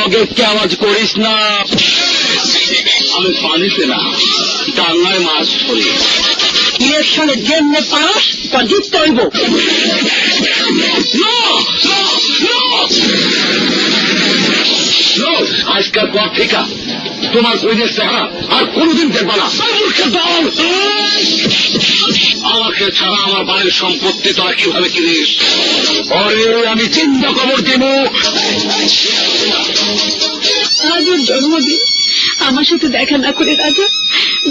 লগে কে আওয়াজ করিস না। আমি পানিতে না, ডাঙ্গায় মাছ ধরি। ইলেকশনে যেমনে পাস তা জিততে হইব। আজকাল পর থেকে তোমার বইনের চেহারা আর কোনদিন দেখবা না। আমাকে ছাড়া আমার বাড়ির সম্পত্তি তোরা কিভাবে কিনিস? পরে আমি চিন্তা খবর দেব। আজ ওর জন্মদিন, আমার সাথে দেখা না করে রাজা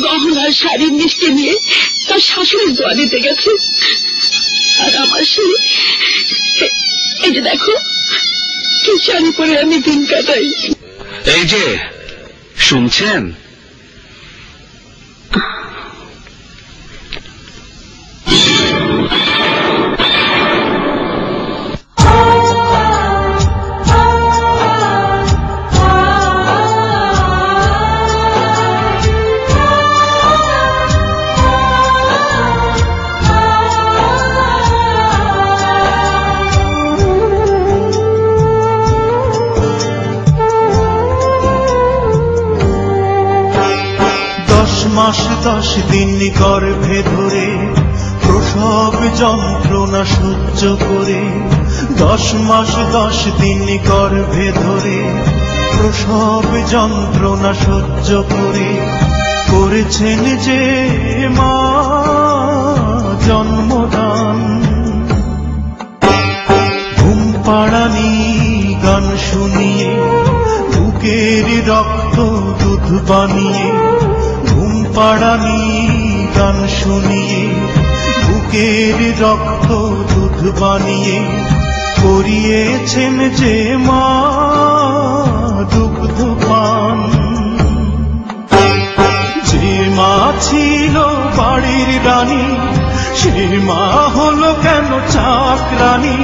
গহনার শাড়ির মিষ্টি নিয়ে তার শাশুড়ির দোয়া দিতে গেছে। আর আমার শাড়ি, এই যে দেখো, কি শাড়ি পরে আমি দিন কাটাই। এই যে শুনছেন, মাস 10 দিন গর্ভে ধরে প্রসব যন্ত্রণা সহ্য করে, 10 মাস 10 দিন গর্ভে ধরে প্রসব যন্ত্রণা সহ্য করে করেছেন যে মা জন্মদান। ঘুম পাড়ানি গান শুনিয়ে বুকের রক্ত দুধ বানিয়ে, পাড়ানি গান শুনিয়ে বুকের রক্ত দুধ বানিয়ে করিয়েছেন যে মা দুগ্ধ পান। যে মা ছিল বাড়ির রানী, সে মা হলো কেন চাকরানী?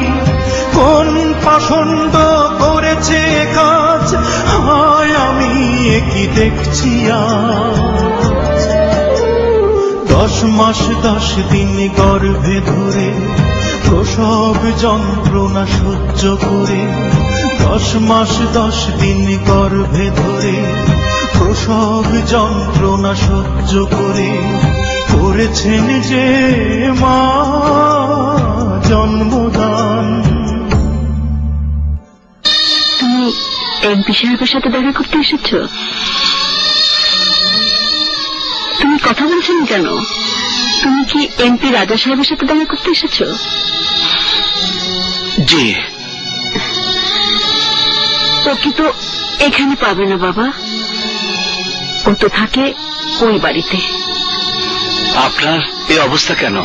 কোন পাষণ্ড করেছে কাজ, হায় আমি কি দেখছি আজ। 10 মাস 10 দিন গর্ভে ধরে প্রসব যন্ত্রণা সহ্য করে, 10 মাস 10 দিন গর্ভে ধরে প্রসব যন্ত্রণা সহ্য করে করেছেন যে মা জন্মদান। তুমি এমপি সাহেবের সাথে দেখা করতে এসেছ? তুমি কথা বলছেন কেন? তুমি কি এমপি রাজা সাহেবের সাথে দেখা করতে এসেছ? জি। ওকে তো এখানে পাবে না বাবা, ও তো থাকে ওই বাড়িতে। আপনার এই অবস্থা কেন?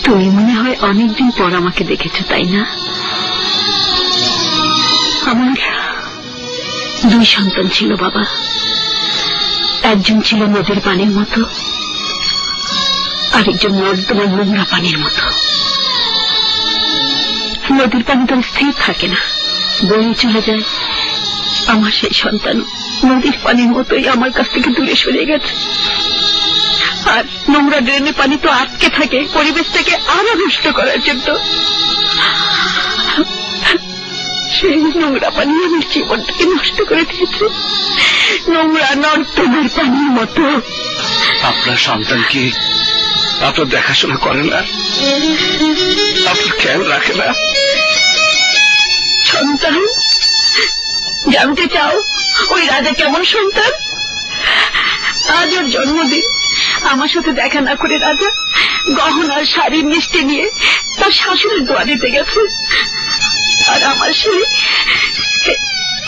তুমি মনে হয় অনেকদিন পর আমাকে দেখেছ, তাই না? আমার 2 সন্তান ছিল বাবা। একজন ছিল নদীর পানির মতো, আরেকজন নর্দমার নোংরা পানির মতো। নদীর পানি তো স্থির থাকে না, বয়ে চলে যায়। আমার সেই সন্তান নদীর পানির মতোই আমার কাছ থেকে দূরে সরে গেছে। আর নোংরা ড্রেনে পানি তো আটকে থাকে পরিবেশটাকে আরো নষ্ট করার জন্য। সেই নোংরা পানি আমার জীবনটাকে নষ্ট করে দিয়েছে, নোংরা নর্দমার পানির মতো। আপনার সন্তান কি আপনার দেখাশোনা করে না? আপনার খেয়াল রাখে না? সন্তান জানতে চাও ওই রাজা কেমন সন্তান? আজ ওর জন্মদিন, আমার সাথে দেখা না করে রাজা গহনার শাড়ির মিষ্টি নিয়ে তার শাশুড়ির দোয়া দিতে গেছে। আর আমার শাড়ি,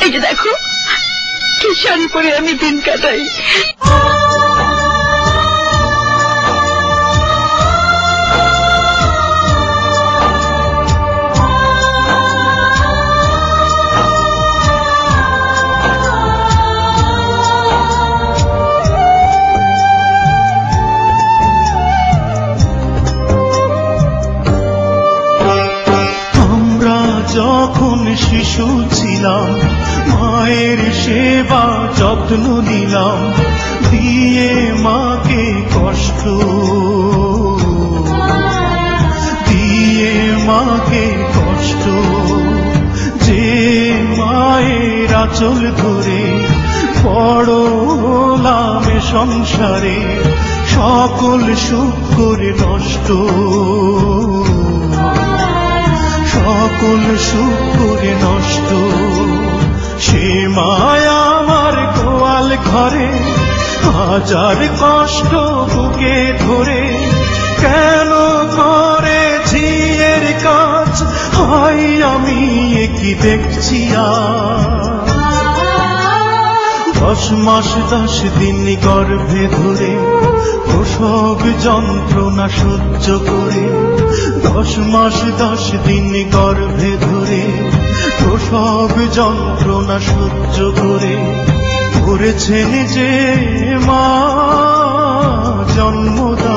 এই যে দেখো, কি শাড়ি পরে আমি দিন কাটাই। যখন শিশু ছিলাম মায়ের সেবা যত্ন নিলাম, দিয়ে মাকে কষ্ট, দিয়ে মাকে কষ্ট, যে মায়ের আঁচল ধরে পড়লামে সংসারে সকল সুখ করে নষ্ট, সকল সুখ করে নষ্ট। সে মায়া আমার গোয়াল ঘরে হাজার কষ্ট বুকে ধরে, কেন করেছি এর কাজ হাই আমি কি দেখছি আর। 10 মাস 10 দিন গর্ভে ধরে প্রসব যন্ত্রণা সহ্য করে, 10 মাস 10 দিন গর্ভে ধরে প্রসব যন্ত্রণা সহ্য করে করেছেন যে মা জন্মদান।